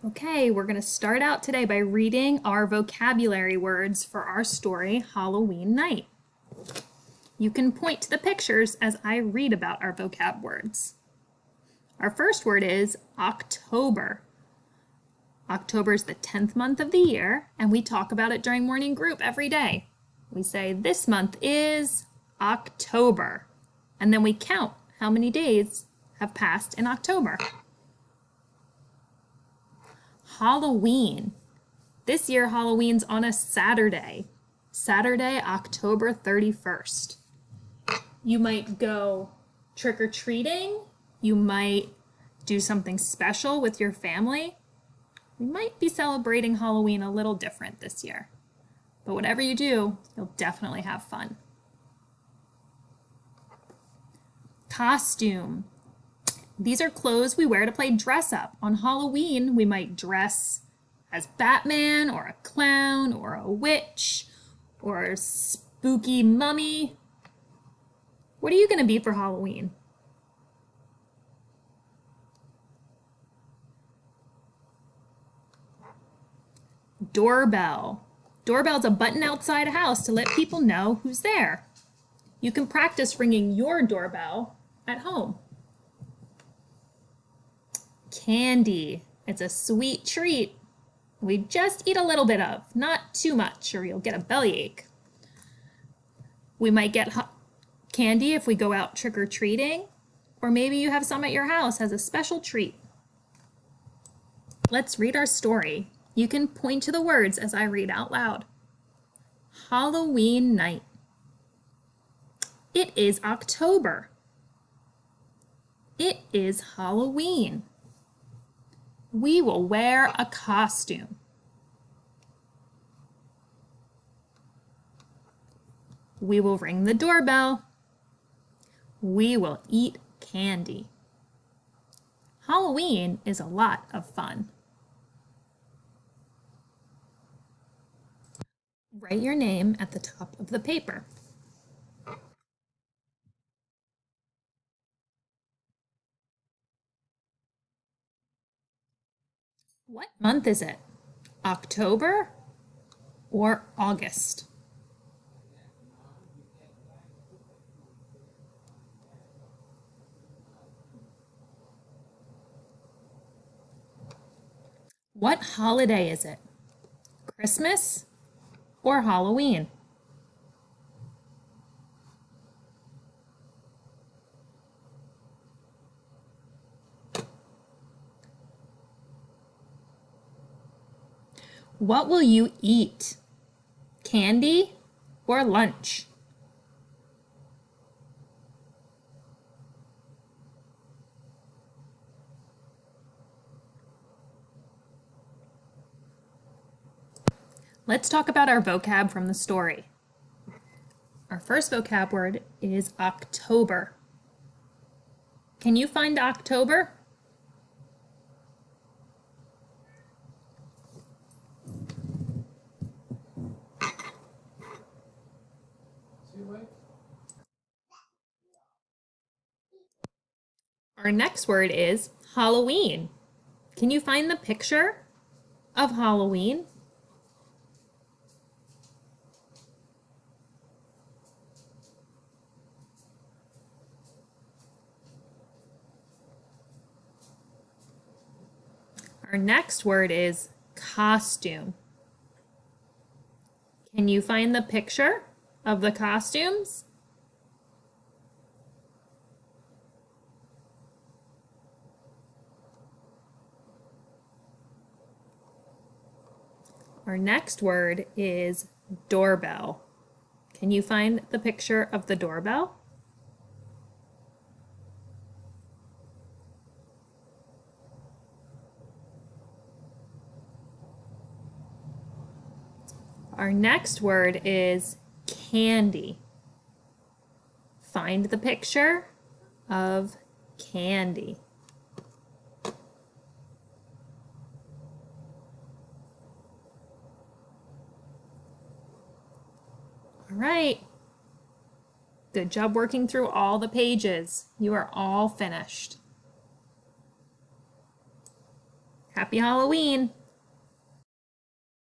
Okay, we're going to start out today by reading our vocabulary words for our story, Halloween Night. You can point to the pictures as I read about our vocab words. Our first word is October. October is the 10th month of the year, and we talk about it during morning group every day. We say this month is October, and then we count how many days have passed in October. Halloween. This year, Halloween's on a Saturday, October 31st. You might go trick-or-treating. You might do something special with your family. We might be celebrating Halloween a little different this year. But whatever you do, you'll definitely have fun. Costume. These are clothes we wear to play dress up. On Halloween, we might dress as Batman or a clown or a witch or a spooky mummy. What are you going to be for Halloween? Doorbell. Doorbell's a button outside a house to let people know who's there. You can practice ringing your doorbell at home. Candy. It's a sweet treat we just eat a little bit of, not too much, or you'll get a bellyache. We might get candy if we go out trick-or-treating, or maybe you have some at your house as a special treat. Let's read our story. You can point to the words as I read out loud. Halloween night. It is October. It is Halloween. We will wear a costume. We will ring the doorbell. We will eat candy. Halloween is a lot of fun. Write your name at the top of the paper. What month is it? October or August? What holiday is it? Christmas or Halloween? What will you eat? Candy or lunch? Let's talk about our vocab from the story. Our first vocab word is October. Can you find October? Our next word is Halloween. Can you find the picture of Halloween? Our next word is costume. Can you find the picture of the costumes? Our next word is doorbell. Can you find the picture of the doorbell? Our next word is candy. Find the picture of candy. All right. Good job working through all the pages. You are all finished. Happy Halloween!